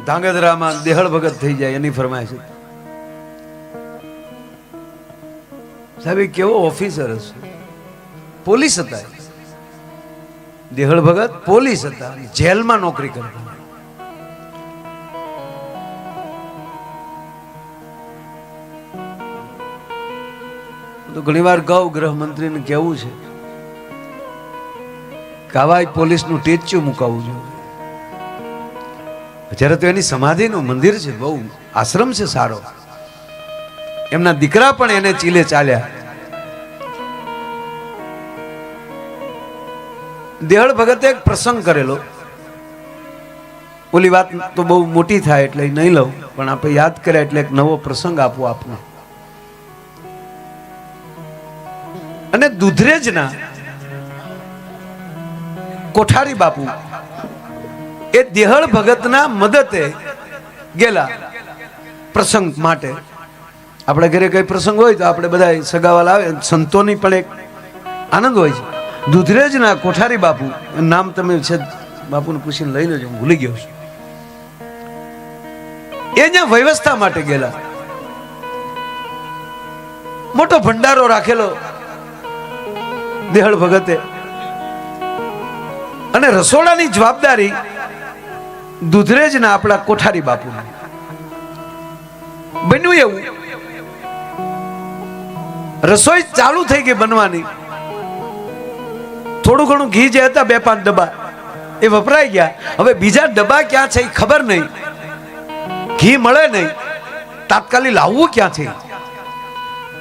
ધાંગધ્રામાં દેહળ ભગત થઈ જાય એની ફરમાઈશ હતી. સાહેબ કેવો ઓફિસર હશે, પોલીસ હતા. દેહળ ભગત પોલીસ હતા, જેલમાં નોકરી કરતા. તો ઘણી વાર કહું ગૃહમંત્રીને કેવું છે કે આવા પોલીસનું ટેચ્યુ મુકાવવું જોઈએ. અત્યારે તો એની સમાધિનું મંદિર છે, બહુ આશ્રમ છે સારો. એમના દીકરા પણ એને ચીલે ચાલ્યા. દેહળ ભગતે એક પ્રસંગ કરેલો. ઓલી વાત તો બહુ મોટી થાય એટલે નહીં લઉં, પણ આપણે યાદ કર્યા એટલે એક નવો પ્રસંગ આપવો આપને. અને દુધરેજના કોઠારી બાપુ એ દેહળ ભગતના મદદે ગયેલા પ્રસંગ માટે. આપણે ઘરે કઈ પ્રસંગ હોય તો આપણે બધા સગાવાલા આવે, સંતોની પણ એક આનંદ હોય છે. દુધરેજના કોઠારી બાપુ, નામ તમે છે બાપુને પૂછીને લઈ લેજો, હું ભૂલી ગયો છું. એ જ્યાં વ્યવસ્થા માટે ગયેલા, મોટો ભંડારો રાખેલો દેહળ ભગતે, અને રસોડાની જવાબદારી દુધરેજના આપણા કોઠારી બાપુ. બન્યું એવું, રસોઈ ચાલુ થઈ ગઈ બનવાની. થોડું ઘણું ઘી જે હતા 2-5 ડબ્બા એ વપરાઈ ગયા. હવે બીજા ડબ્બા ક્યાં છે એ ખબર નહીં, ઘી મળે નહીં, તાત્કાલિક લાવવું ક્યાંથી.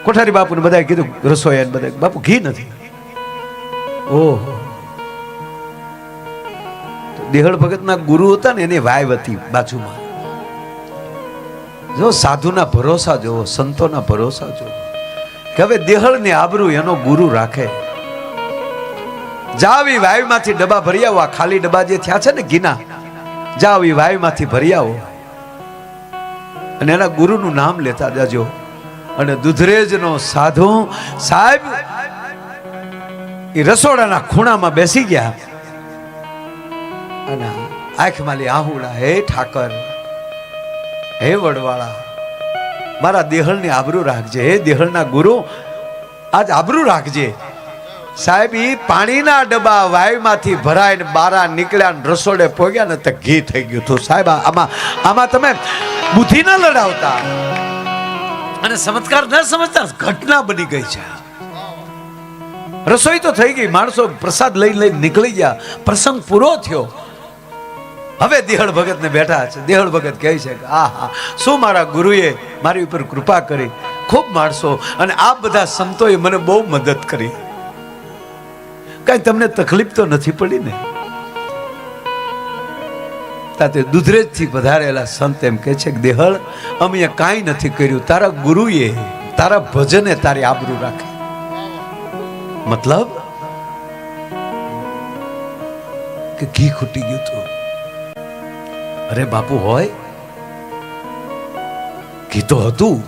કોઠારી બાપુને બધાએ કીધું, રસોઈ બધા, બાપુ ઘી નથી. ઓહો, દેહળ ભગતના ગુરુ હતા ને એની વાઈવ હતી બાજુમાં. જો સાધુના ભરોસા જોવો, સંતોના ભરોસા જોવો કે હવે દેહળની આબરૂ એનો ગુરુ રાખે. જાવ એ વાઈવમાંથી ડબ્બા ભરી આવો. આ ખાલી ડબ્બા જે થયા છે ને ઘીના, જાવ એ વાઈવમાંથી ભરી આવો અને એના ગુરુનું નામ લેતા જાજો. અને દુધરેજનો સાધુ સાહેબ એ રસોડાના ખૂણામાં બેસી ગયા અને આંખમાં લી આહુડા, હે ઠાકર, હે વડવાળા, મારા દેહળની આબરૂ રાખજે. હે દેહળના ગુરુ, આજ આબરૂ રાખજે. સાહેબ ઈ પાણીના ડબ્બા વાયુમાંથી ભરાઈને બારા નીકળ્યા ને રસોડે પોગ્યા ને તો ઘી થઈ ગયું હતું. સાહેબ આમાં તમે બુદ્ધિ ન લડાવતા અને ચમત્કાર ન સમજતા, ઘટના બની ગઈ છે. રસોઈ તો થઈ ગઈ, માણસો પ્રસાદ લઈ નીકળી ગયા, પ્રસંગ પૂરો થયો. હવે દેહળ ભગત ને બેઠા છે. દેહળ ભગત કહે છે કે આહા, શું મારા ગુરુએ મારી ઉપર કૃપા કરી. ખૂબ માણસો અને આ બધા સંતોએ મને બહુ મદદ કરી. કઈ તમને તકલીફ તો નથી પડી ને? તાતે દુધરેજ થી પધારેલા સંત એમ કે છે કે દેહળ, અમે કાંઈ નથી કર્યું, તારા ગુરુએ, તારા ભજને તારી આબરૂ રાખે. મતલબ કે ઘી ખૂટી ગયું હતું. અરે બાપુ, હોય ઘી તો હતું,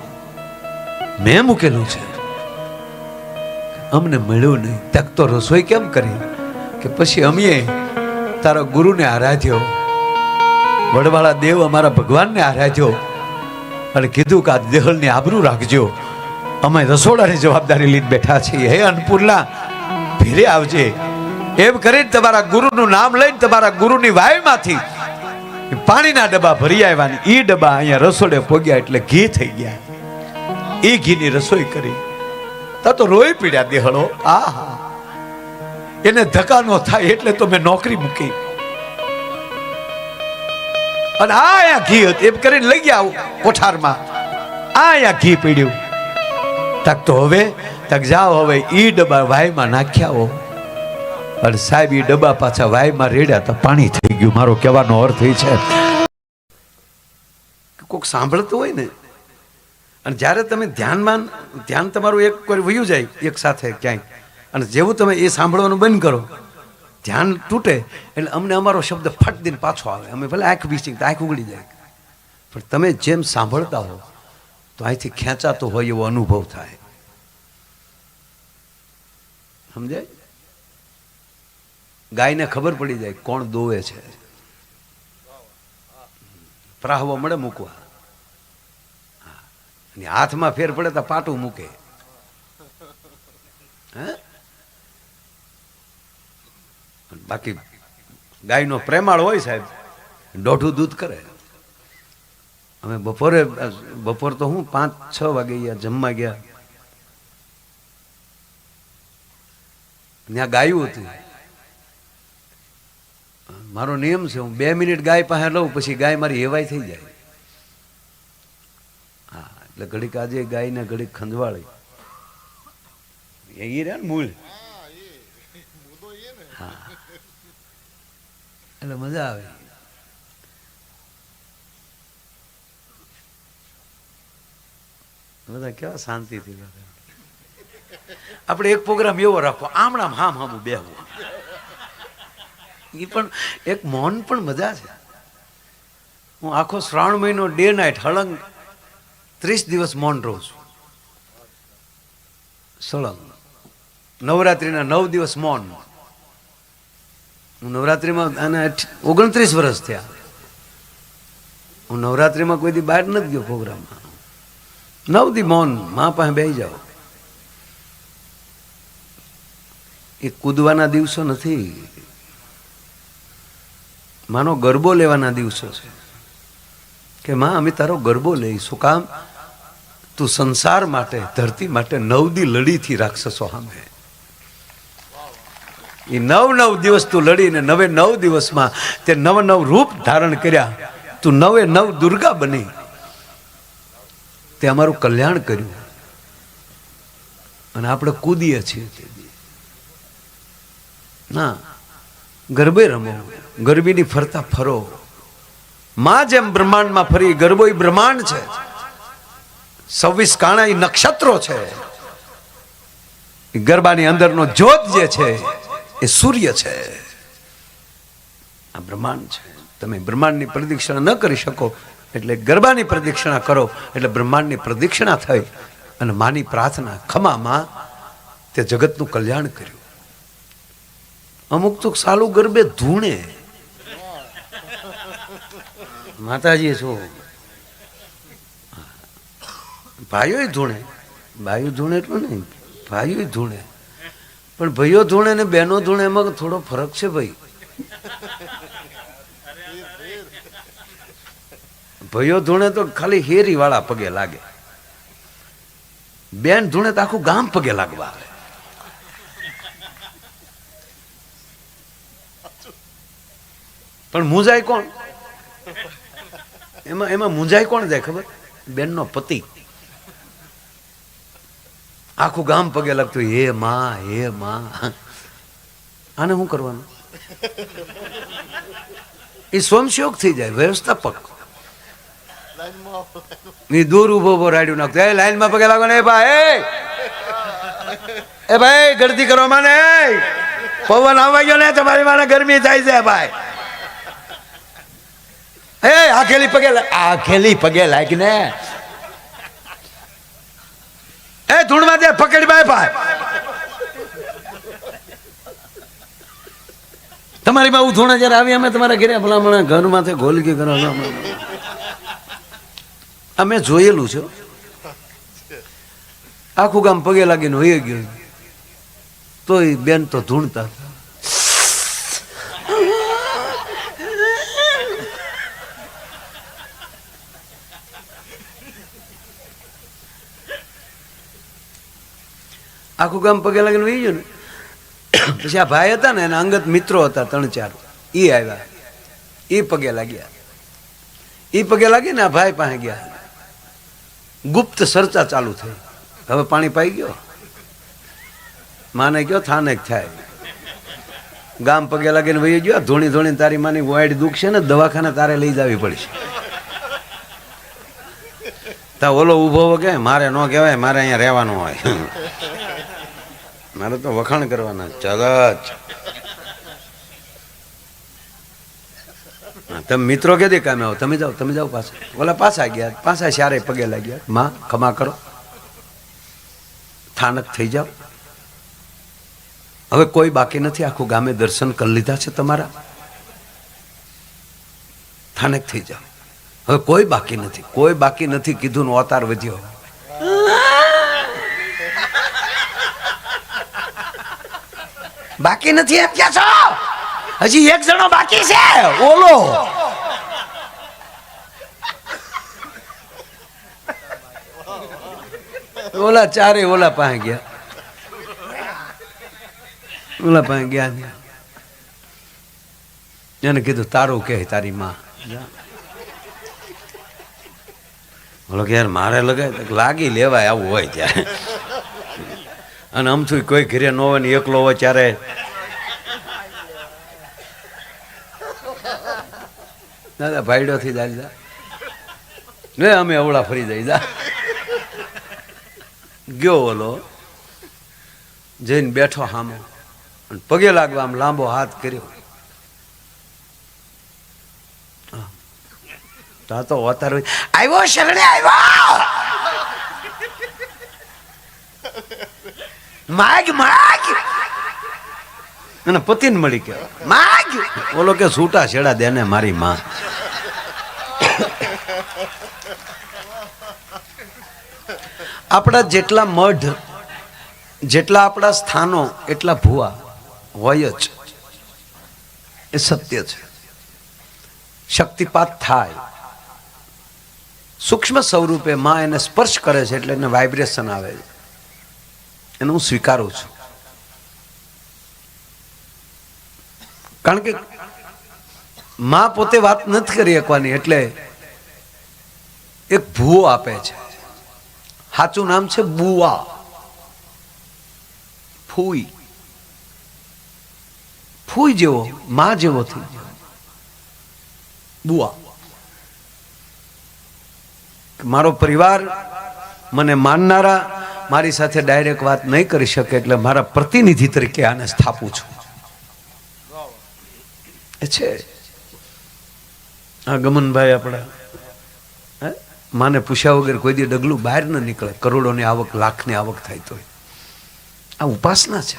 મેં મૂકેલું છે, અમને મળ્યું નહીં. તક તો રસોઈ કેમ કરી? કે પછી અમે તારા ગુરુને આરાધ્યો, વડવાળા દેવ અમારા ભગવાનને આરાધ્યો અને કીધું કે આ દેહળની આબરૂ રાખજો. અમે રસોડાની જવાબદારી લઈને બેઠા છીએ. હે અન્નપૂર્ણા, ભેરે આવજે. એમ કરીને તમારા ગુરુનું નામ લઈને તમારા ગુરુની વાયુમાંથી પાણીના ડબ્બા ભરી આવ્યા. ઈ ડબ્બા અહીંયા રસોડે પોગ્યા એટલે ઘી થઈ ગયા. એ ઘીની રસોઈ કરી. તા તો રોઈ પીડ્યા દેહળો. આહા, એને ધક્કા નો થાય એટલે તો મેં નોકરી મૂકી. અને અહીંયા ઘી હતું એમ કરીને લઈ ગયા કોઠારમાં. અહીંયા ઘી પીડ્યું. તક તો હવે તક જાઓ, હવે ઈ ડબ્બા વાયમાં નાખ્યા હો. અને સાહેબ ઈ ડબ્બા પાછા વાયમાં રેડ્યા તો પાણી થઈ ગયું. મારો કહેવાનો અર્થ એ છે, કોઈક સાંભળતું હોય ને, અને જ્યારે તમે ધ્યાન તમારું એક કોઈ વયું જાય એક સાથે ક્યાંય, અને જેવું તમે એ સાંભળવાનું બંધ કરો, ધ્યાન તૂટે એટલે અમને અમારો શબ્દ ફટ દઈને પાછો આવે. અમે ભલે આંખ બીચી આંખ ઉગડી જાય, પણ તમે જેમ સાંભળતા હો તો અહીંથી ખેંચાતો હોય એવો અનુભવ થાય. સમજાય? ગાયને ખબર પડી જાય કોણ દોવે છે. પ્રાહવો મળે મૂકવા, અને હાથમાં ફેર પડે તો પાટું મૂકે. બાકી ગાયનો પ્રેમાળ હોય સાહેબ, દોઢું દૂધ કરે. અમે બપોર તો હું 5-6 વાગે ગયા જમવા ગયા, ત્યાં ગાયું હતી. મારો નિયમ છે, હું 2 મિનિટ ગાય પાસે લઉં, પછી ગાય મારી હેવાય થઈ જાય. હા, એટલે ઘડીક આજે ગાયને ઘડીક ખંજવાળી એ રહ્યા ને મૂળ. હા, એટલે મજા આવે. બધા કેવા શાંતિથી. આપણે એક પ્રોગ્રામ એવો રાખવો, આમણામ હામ બેહવું. એ પણ એક મૌન પણ મજા છે. હું આખો શ્રાવણ મહિનો ડે નાઇટ હળંગ 30 દિવસ મૌન રહું છું. સળંગ નવરાત્રિના 9 દિવસ મૌન. હું નવરાત્રિમાં અને 29 વર્ષ થયા. હું નવરાત્રિમાં કોઈ દી બહાર નથી ગયો પ્રોગ્રામમાં. 9 દી મૌન, મા પાસે બેસી જાઓ. એ કૂદવાના દિવસો નથી, માનો ગરબો લેવાના દિવસો છે. કે માં અમે તારો ગરબો લઈશું. કામ તું સંસાર માટે, ધરતી માટે 9 દી લડી થી રાક્ષસો સામે. એ 9 દિવસ તું લડીને 9 દિવસમાં તે 9 રૂપ ધારણ કર્યા. તું 9 દુર્ગા બની, તે અમારું કલ્યાણ કર્યું. અને આપણે કૂદીએ છીએ. ના, ગરબે રમો, ગરબીની ફરતા ફરો. માં જેમ બ્રહ્માંડમાં ફરી, ગરબો એ બ્રહ્માંડ છે. 26 કાણા એ નક્ષત્રો છે. ગરબાની અંદરનો જ્યોત જે છે એ સૂર્ય છે. આ બ્રહ્માંડ છે. તમે બ્રહ્માંડની પ્રદક્ષિણા ન કરી શકો, એટલે ગરબાની પ્રદક્ષિણા કરો, એટલે બ્રહ્માંડની પ્રદક્ષિણા થઈ. અને માની પ્રાર્થના, ખમામાં તે જગતનું કલ્યાણ કર્યું. અમુક તો સાલું ગરબે ધૂણે. માતાજી શું ભાઈઓ ધૂણે, ભાઈઓ ધૂણે એટલું નહીં, ભાઈઓ ધૂણે. પણ ભાઈઓ ધૂણે ને બહેનો ધૂણે એમાં થોડો ફરક છે ભાઈ. ભાઈઓ ધૂણે તો ખાલી હેરી વાળા પગે લાગે, બેન ધૂણે તો આખું ગામ પગે લાગવા આવે. પણ મુંજાય કોણ એમાં મુંજાય કોણ જાય ખબર? બેનનો પતિ. આખું ગામ પગે લાગતું, હે માં, હે માં. આને શું કરવાનું? એ સ્વયંસેવક થઈ જાય, વ્યવસ્થાપક. એ દૂર ઉભો રાડ્યું નાખતો, એ લાઈનમાં પગે લાગો ને ભાઈ, એ ભાઈ ગળતી કરો માને, પવન આવવા ગયો ને તમારી માને ગરમી થાય છે ભાઈ. એ આખેલી પગે લાગ ને, એ ધૂળમાં દે પકડી ભાઈ. તમારી બહુ ધૂણા જયારે આવી, અમે તમારા ઘરે ભલામણ ઘરમાંથી ગોલકી કરો, અમે જોયેલું છે. આખું ગામ પગે લાગીને હોઈ ગયું, તો એ બેન તો ધૂણતા. આખું ગામ પગે લાગીને વહી ગયું ને. પછી આ ભાઈ હતા ને, એના અંગત મિત્રો હતા 3-4, એ આવ્યા, એ પગે લાગ્યા. એ પગે લાગી ને આ ભાઈ પાસે ગયા. ગુપ્ત ચર્ચા ચાલુ થઈ. હવે પાણી પાઈ ગયો, માને ગયો થાને થાય. ગામ પગે લાગીને વહી ગયો. ધોણી તારી માની વાઈડ દુખશે ને, દવાખાને તારે લઈ જવી પડશે. તા ઓલો ઉભો કે મારે ન કહેવાય, મારે અહીંયા રહેવાનું હોય, મારે તો વખાણ કરવાના. ચલચ તમે મિત્રો કે દે કામે આવો, તમે જાઓ પાછા. ઓલા પાછા ગયા, પાછા સારે પગે લાગ્યા. માં ખમા કરો, સ્થાનક થઈ જાઓ. હવે કોઈ બાકી નથી, આખું ગામે દર્શન કરી લીધા છે તમારા. સ્થાનક થઈ જાઓ. હવે કોઈ બાકી નથી કીધું નો અવતાર વધ્યો. બાકી નથી એમ ક્યાં છો? હજી એક જણો બાકી છે, ઓલો. ઓલા ચારે ઓલા પાસે ગયા, એને કીધું તારું કે તારી માં. બોલો કે યાર મારે લગાય લાગી લેવાય આવું હોય ત્યારે. અને આમથી કોઈ ઘરે ન હોય ને એકલો હોય ત્યારે દાદા ભાઈડો થી જાય ને અમે અવળા ફરી જાય. ગયો ઓલો જઈને બેઠો સામો અને પગે લાગવા આમ લાંબો હાથ કર્યો. તો અવતાર આવ્યો, શરણે આવ્યો, માગ માગ. અને પતિને મળી ગયો માગ. ઓલો કે છૂટા છેડા દે ને મારી માં. આપણા જેટલા મઢ, જેટલા આપણા સ્થાનો એટલા ભૂવા હોય જ, એ સત્ય છે. શક્તિપાત થાય, સૂક્ષ્મ સ્વરૂપે માં એને સ્પર્શ કરે છે એટલે એને વાઇબ્રેશન આવે છે. એને હું સ્વીકારું છું, કારણ કે માં પોતે વાત નથી કરી શકવાની એટલે એક ભૂવો આપે છે. સાચું નામ છે બુવા, ફૂઈ. ફૂઈ જેવો માં જેવો થઈ ગયો બુઆ. મારો પરિવાર મને માનનારા મારી સાથે ડાયરેક્ટ વાત નહીં કરી શકે એટલે મારા પ્રતિનિધિ તરીકે આને સ્થાપું છું. એ છે આ ગમનભાઈ આપણા માને પૂછ્યા વગર કોઈ દી ડગલું બહાર ન નીકળે. કરોડોની આવક, લાખની આવક થાય તો આ ઉપાસના છે.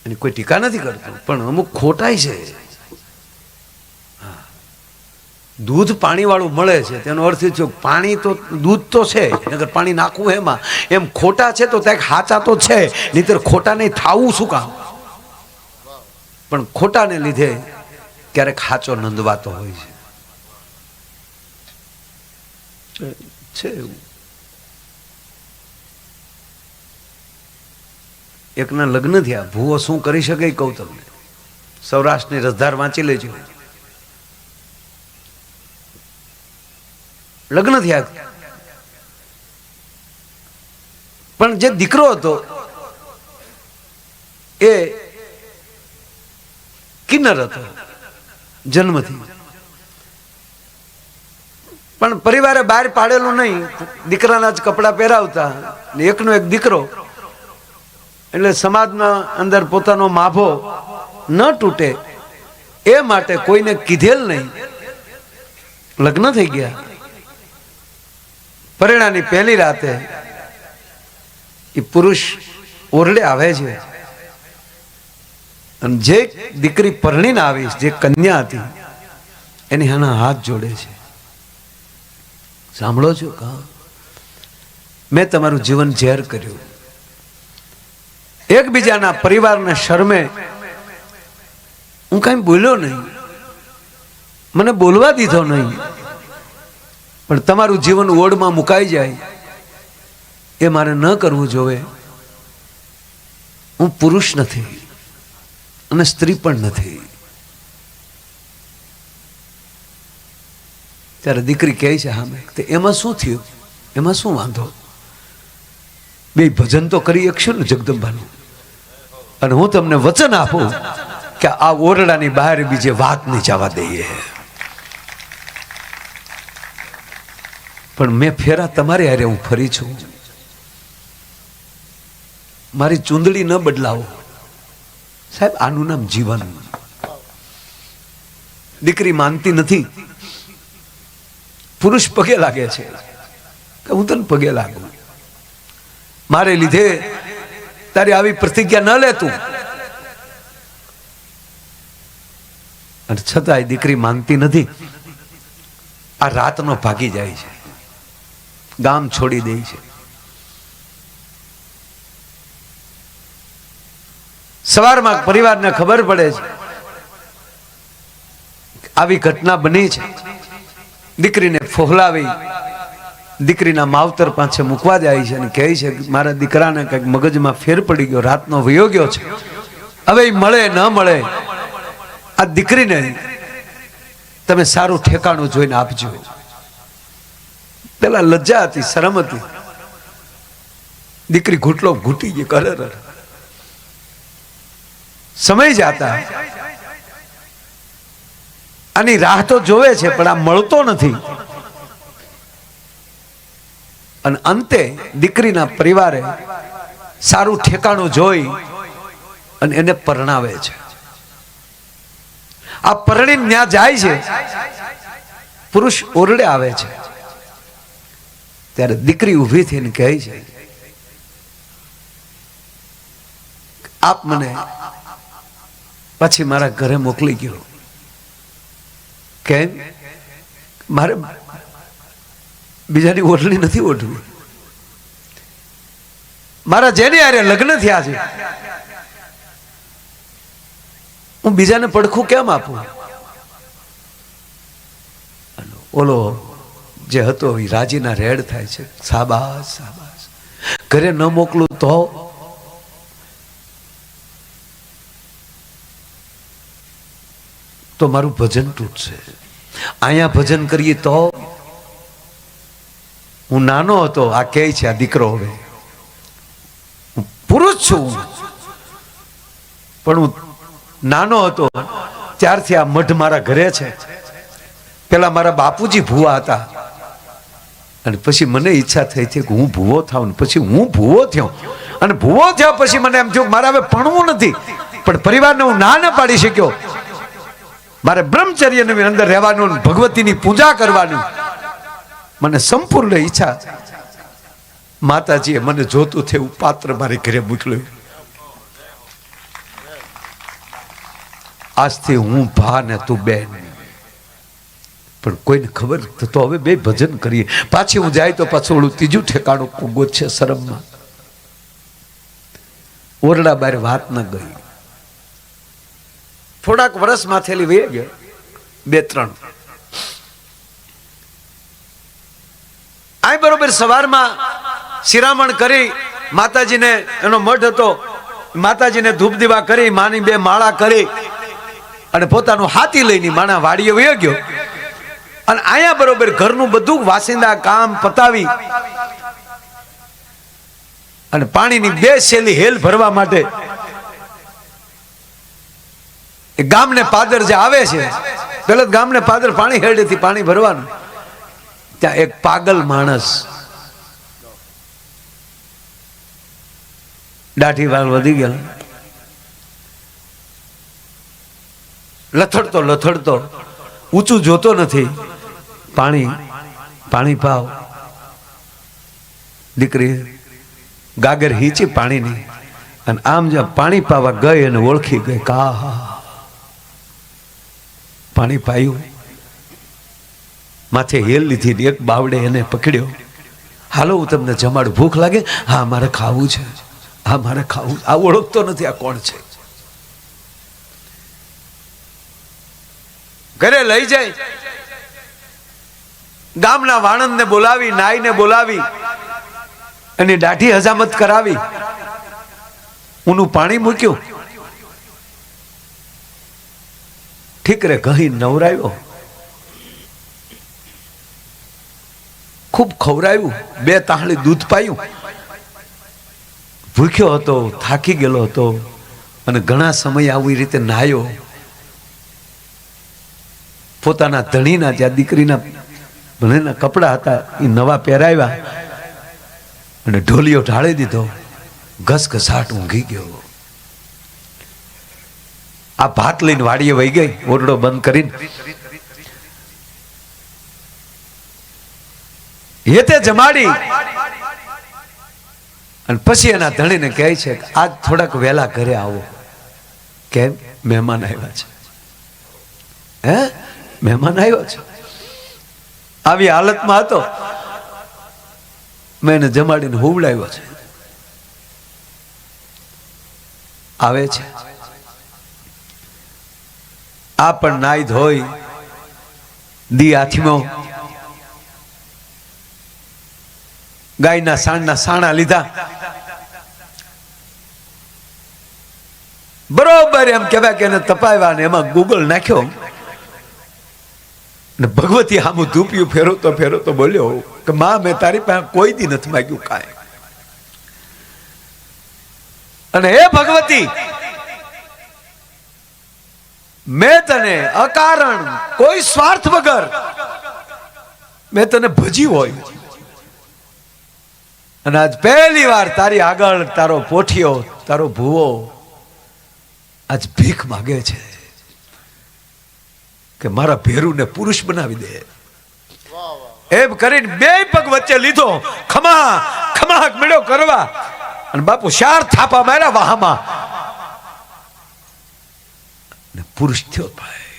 એની કોઈ ટીકા નથી કરતું, પણ અમુક ખોટાઈ છે. દૂધ પાણી વાળું મળે છે તેનો અર્થ એ છે પાણી તો દૂધ તો છે, નગર પાણી નાખવું એમાં. એમ ખોટા છે તો ત્યાં સાચા તો છે, નહીતર ખોટા નહીં થાવું શું કામ? પણ ખોટાને લીધે ક્યારેક સાચો નંદવાતો હોય છે. એવું એકના લગ્ન થયા, ભૂવો શું કરી શકે કહું તમને. સૌરાષ્ટ્રની રસધાર વાંચી લેજો. લગ્ન થયા પણ જે દીકરો હતો એ કિન્નર હતો જન્મથી, પણ પરિવારે બહાર પાડેલું નહીં. દીકરાના જ કપડા પહેરાવતા, એકનો એક દીકરો એટલે સમાજના અંદર પોતાનો માભો ન તૂટે એ માટે કોઈને કીધેલ નહીં. લગ્ન થઈ ગયા. પરિણાની પહેલી રાતે એ પુરુષ ઓરડે આવે છે અને જે દીકરી પરણીને આવી, જે કન્યા હતી, એની હાના હાથ જોડે છે. સાંભળો છો? મેં તમારું જીવન ઝેર કર્યું. એકબીજાના પરિવારને શરમે હું કઈ બોલ્યો નહીં, મને બોલવા દીધો નહીં, પણ તમારું જીવન ઓળમાં મુકાઈ જાય એ મારે ન કરવું જોવે. હું પુરુષ નથી અને સ્ત્રી પણ નથી. ત્યારે દીકરી કહે છે હા મેં, એમાં શું થયું? એમાં શું વાંધો? બે ભજન તો કરી શકશું ને જગદંબાનું. અને હું તમને વચન આપું કે આ ઓરડાની બહાર બીજે વાત નહીં જવા દઈએ. પણ મેં ફેરા તમારે હારે હું ફરી છું. મારી ચૂંદડી ન બદલાવો સાહેબ, આનું નામ જીવન. દીકરી માનતી નથી. પુરુષ પગે લાગે છે કે હું તને પગે લાગુ, મારે લીધે તારી આવી પ્રતિજ્ઞા ન લેતું. અને છતાંય દીકરી માનતી નથી. આ રાતનો ભાગી જાય છે, ગામ છોડી દે છે. સવારમાં પરિવારને ખબર પડે છે આવી ઘટના બની છે. દીકરીને ફોહલાવી દીકરીના માવતર પાસે મૂકવા જાય છે અને કહે છે મારા દીકરાને કંઈક મગજમાં ફેર પડી ગયો, રાતનો વયો ગયો છે, હવે મળે ન મળે આ દીકરીને તમે સારું ઠેકાણું જોઈને આપજો. પેલા લજ્જા હતી, શરમ હતી, દીકરી ઘૂંટલો ઘૂંટી ગઈ. કરે સમય જાતા આની રાહ તો જોવે છે પણ આ મળતો નથી. અને અંતે દીકરીના પરિવારે સારું ઠેકાણું જોઈ અને એને પરણાવે છે. આ પરણીને ત્યાં જાય છે, પુરુષ ઓરડે આવે છે ત્યારે દીકરી ઊભી થઈને કહે છે આપ મને પછી મારા ઘરે મોકલી ગયો. કેમ? મારે બીજાની ઓઢણી નથી ઓઢવી. મારા જેની હારે લગ્ન થયા છે હું બીજાને પડખું કેમ આપું? ઓલો જે હતો એ રાજીના રેડ થાય છે. શાબાશ શાબાશ, ઘરે ન મોકલું તો મારું ભજન તૂટશે. અહીંયા ભજન કરીએ તો હું નાનો હતો, આ કહે છે આ દીકરો, હવે હું પુરુષ છું પણ હું નાનો હતો ત્યારથી આ મઢ મારા ઘરે છે. પેલા મારા બાપુજી ભૂવા હતા અને પછી મને ઈચ્છા થઈ હતી કે હું ભૂવો થાઉં ને પછી હું ભૂવો થયો. અને ભૂવો થયા પછી મને એમ થયું મારે હવે ભણવું નથી, પણ પરિવારને હું ના પાડી શક્યો. મારે બ્રહ્મચર્યની અંદર રહેવાનું, ભગવતીની પૂજા કરવાનું મને સંપૂર્ણ ઈચ્છા. માતાજીએ મને જોતું થયું પાત્ર મારી ઘરે મોકલ્યું. આજથી હું ભા ને તું બેન, પણ કોઈને ખબર તો હવે બે ભજન કરીએ. પાછી હું જાય તો પાછું ઓલું ત્રીજું ઠેકાણું કુગોત છે શરમમાં. ઓરડા બાર વાત ન ગઈ. થોડાક વર્ષ માથેલી વહી ગયા, 2-3. આ બરોબર સવારમાં શિરામણ કરી માતાજીને, એનો મઠ હતો, માતાજીને ધૂપ દીવા કરી, માની 2 માળા કરી અને પોતાનું હાથી લઈને માણા વાડીએ વયો ગયો. અને આયા બરોબર ઘરનું બધું વાસિંદા કામ પતાવી અને પાણીની 2 શેલી હેલ ભરવા માટે ગામને પાદર જે આવે છે, પેલા ગામને પાદર પાણી હેડેથી પાણી ભરવાનું, ત્યાં એક પાગલ માણસ દાઢી વાળ વધી ગયા, લથડતો ઊંચું જોતો નથી, પાણી પાવ. દીકરી ગાગર હીચી પાણીની અને આમ જ્યાં પાણી પાવા ગઈ અને ઓળખી ગઈ, કા પાણી પાયું. માથે હેલ લીધી, એક બાવડે એને પકડ્યો. હાલો હું તમને જમાડું, ભૂખ લાગે? હા મારે ખાવું છે, હા મારે ખાવું. આ ઓળખતો નથી આ કોણ છે. ઘરે લઈ જાય, ગામના વાણંદને બોલાવી, નાઈને બોલાવી એની દાઢી હજામત કરાવી, ઊનું પાણી મૂક્યું, ઠીક રે કહી નવરાવ્યો, ખૂબ ખવરાવ્યું, 2 તાહળી દૂધ પાયું. ભૂખ્યો હતો, થાકી ગયેલો હતો અને ઘણા સમય આવી રીતે નાહ્યો. પોતાના ધણીના, જ્યાં દીકરીના ભણેના કપડા હતા એ નવા પહેરાવ્યા અને ઢોલિયો ઢાળી દીધો. ઘસઘસાટ ઊંઘી ગયો. આ ભાત લઈને વાડીએ વહી ગઈ, ઓરડો બંધ કરીને. હેતે જમાડી અને પછી એના ધણીને કહે છે આજ થોડાક વહેલા ઘરે આવો. કેમ? મહેમાન આવ્યા છે. હે? મહેમાન આવ્યો છે. આવી હાલતમાં હતો, મેં એને જમાડીને હુવડાવ્યો છે. આવે છે આ પણ નાઈ ધોઈ દી આથીમાં ગાયના સાણના સાણા લીધા, બરોબર એમ કહેવાય કે એને તપાવ્યા ને એમાં ગૂગલ નાખ્યો ને ભગવતી આમ ધૂપિયું ફેરવતો બોલ્યો કે માં મેં તારી પાસે કોઈ દી નથી માગ્યું કાંઈ, અને હે ભગવતી મેં તને અકારણ કોઈ સ્વાર્થ વગર મેં તને ભજી હોય, અને આજ પહેલી વાર તારી આગળ તારો પોઠિયો તારો ભૂવો આજ ભીખ માગે છે કે મારા ભેરુને પુરુષ બનાવી દે. એમ કરીને બે પગ વચ્ચે લીધો, ખમા ખમાક મળ્યો કરવા, અને બાપુ 4 થાપા માર્યા વાહમાં ને પુરુષ થયો ભાઈ.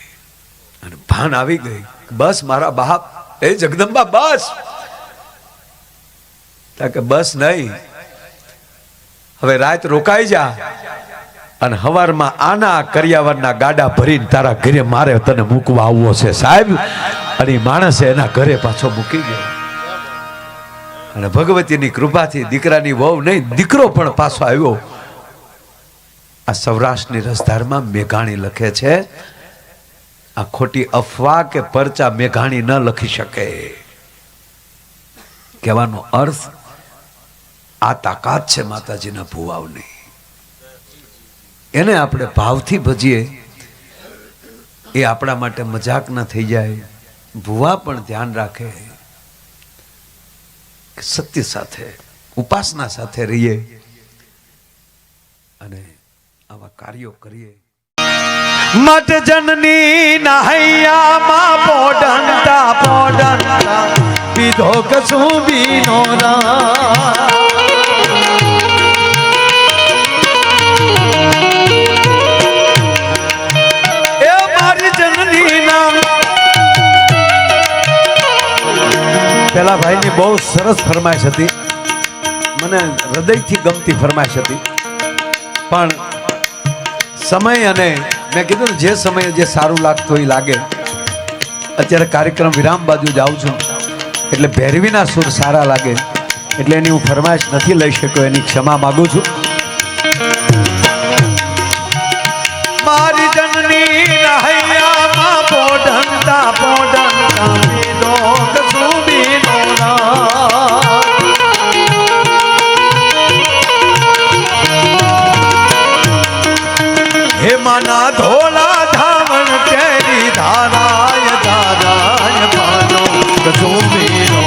અને ભાન આવી ગઈ, બસ મારા બાપ, એ જગદંબા બસ. કે બસ નહીં, હવે રાત રોકાઈ જા અને હવારમાં આના કરિયાવરના ગાડા ભરીને તારા ઘરે મારે તને મૂકવા આવવો છે સાહેબ. અને માણસે એના ઘરે પાછો મૂકી ગયો, અને ભગવતીની કૃપાથી દીકરાની વહુ નહીં દીકરો પણ પાછો આવ્યો. આ સૌરાષ્ટ્રની રસધારમાં મેઘાણી લખે છે, આ ખોટી અફવા કે પરચા મેઘાણી ન લખી શકે. કહેવાનો અર્થ આ તાકાત છે માતાજીના ભુવાઓની, એને આપણે ભાવથી ભજીએ એ આપણા માટે મજાક ન થઈ જાય. ભુવા પણ ધ્યાન રાખે કે સત્ય સાથે ઉપાસના સાથે રહીએ અને આવા કાર્યો કરીએ. મત જનની નહૈયામાં પોડંતા પોડંતા પીધો કશું બીનો રા. પેલા ભાઈની બહુ સરસ ફરમાઈશ હતી, મને હૃદયથી ગમતી ફરમાઈશ હતી, પણ સમય અને મેં કીધું ને જે સમયે જે સારું લાગતું એ લાગે. અત્યારે કાર્યક્રમ વિરામ બાજુ જાઉં છું એટલે ભૈરવીના સુર સારા લાગે એટલે એની હું ફરમાઈશ નથી લઈ શક્યો, એની ક્ષમા માગું છું. મારી જનની નહૈયામાં પોઢંતા પોઢંતા પીધો કશું બીનો રા. હે માના ધોલા ધાવણ કેરી ધારાય ધારાય પાનો કશું બીનો.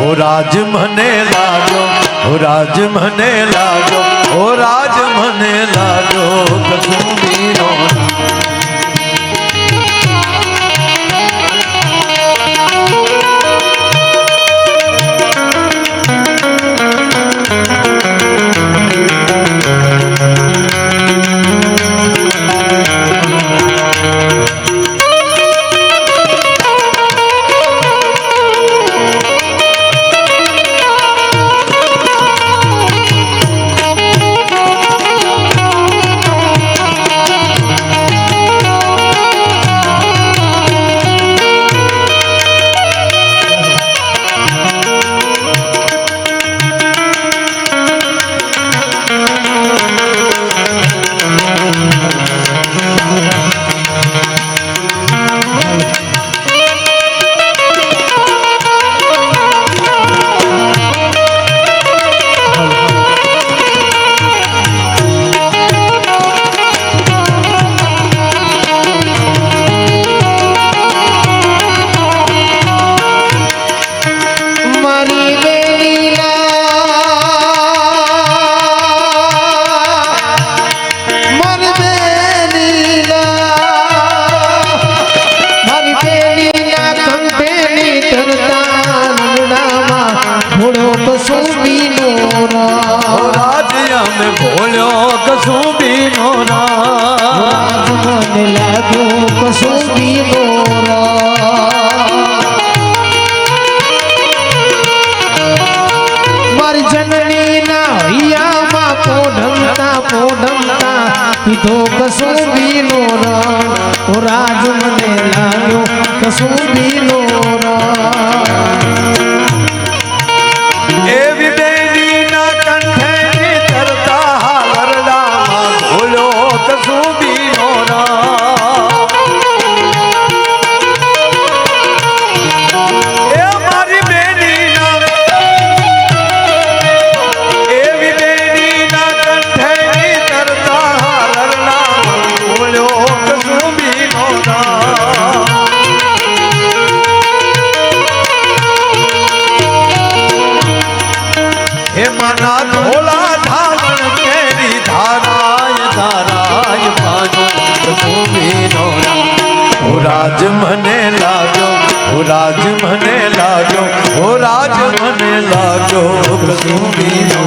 ઓ રાજ મને લાગ્યો, ઓ રાજ મને લાગ્યો, ઓ રાજ મને લાગ્યો કશું બીનો. કસુંબીનો એવી બેનીના કંઠે તરતા હાલરડામાં ભૂલ્યો કસુંબીનો એ મારી બેનીના એવી બેનીના કંઠે તરતા હાલરડામાં ભૂલ્યો કસુંબીનો હે મના ધોલા ધાવણ કેરી ધારાય ધારાય પાનો કસુંબીનો ઓ રાજ મને લાગ્યો ઓ રાજ મને લાગ્યો ઓ રાજ મને લાગ્યો કસુંબીનો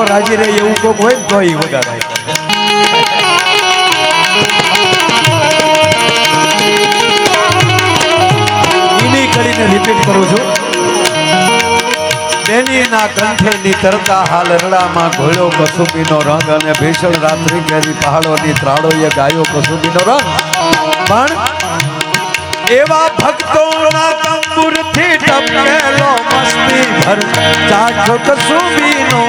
રાજી રે એવું કોક હોય તો એ વગાડાય. એની કરીને રિપીટ કરું છું. બેનીના કંઠેની તરતા હાલ રડામાં ઘોડ્યો કસુંબીનો રંગ અને ભીષણ રાત્રિ કેરી પહાડોની ત્રાળોએ ગાયો કસુંબીનો રંગ. પણ એવા ભક્તોના તંબુરથી ટપકેલો મસ્તી ભર ચાખો કસુંબીનો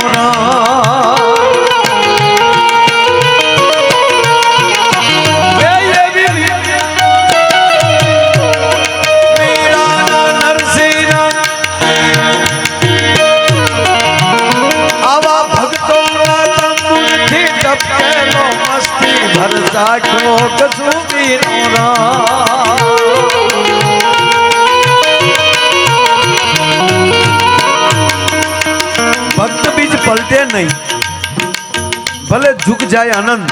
આવા ભક્તોના તંબુરથી ટપકેલો મસ્તી ભર ચાખો કસુંબીનો ભક્ત બીજ પલટે નહીં, ભલે ઝુક જાય આનંદ.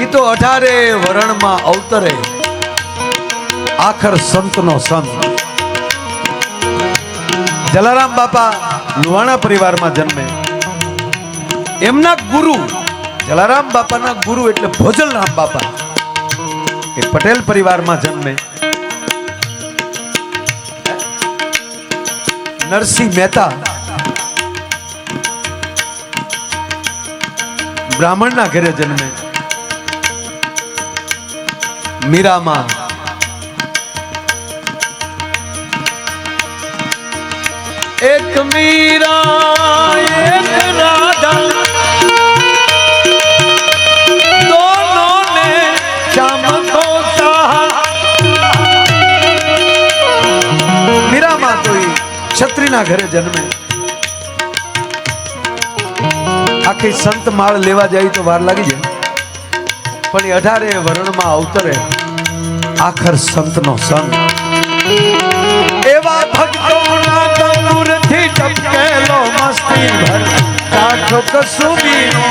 ઈ તો 18 વરણમાં અવતરે આખર સંતનો સંત. જલારામ બાપા લુહાણા પરિવારમાં જન્મે. એમના ગુરુ જલારામ બાપાના ગુરુ એટલે ભોજલરામ બાપા એ પટેલ પરિવારમાં જન્મે. નરસિંહ મહેતા બ્રાહ્મણના ઘરે જન્મે. મીરામાં એક મીરા એક રાધા દોનો ને શ્યામ કો ચાહા. મીરામાં તો ક્ષત્રિયના ઘરે જન્મે. આખી સંત માળ લેવા જાય તો વાર લાગી જાય, પણ 18 વર્ણમાં અવતરે આખર સંતનો સંત. એવા ભક્તોના તંબુરથી ટપકેલો મસ્તી ભર ચાખો કસુંબીનો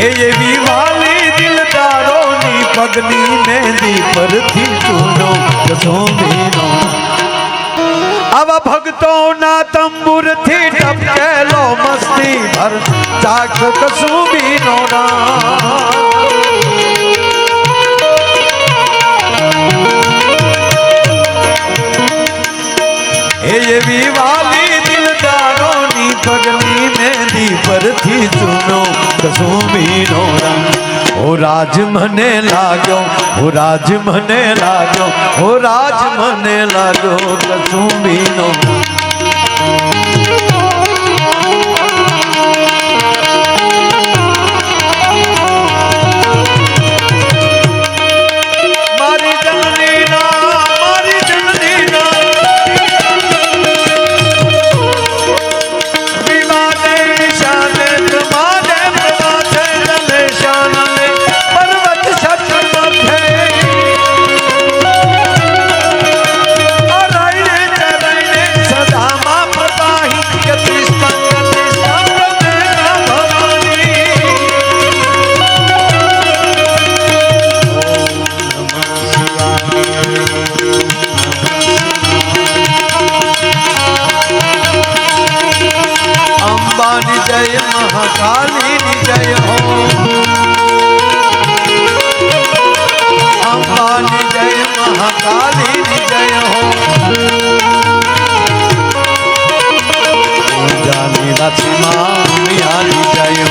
એવી વાલી દિલદારોની પગની મહેંદી પરથી ચૂનો કસુંબીનો. આવા ભક્તોના તંબુરથી ટપકેલો મસ્તી ભર ચાખ કસુંબીનો એવી વાલી દિલદારોની પગની મહેંદી પરથી ચૂનો કસુંબીનો રંગ. ઓ રાજ મને લાગ્યો ઓ રાજ મને લાગ્યો ઓ રાજ મને લાગ્યો કસુંબીનો. મહાકાલીની જય હો અંબાની જય મહાકાલીની જય હો જાની રાશિમાં મિયાની જય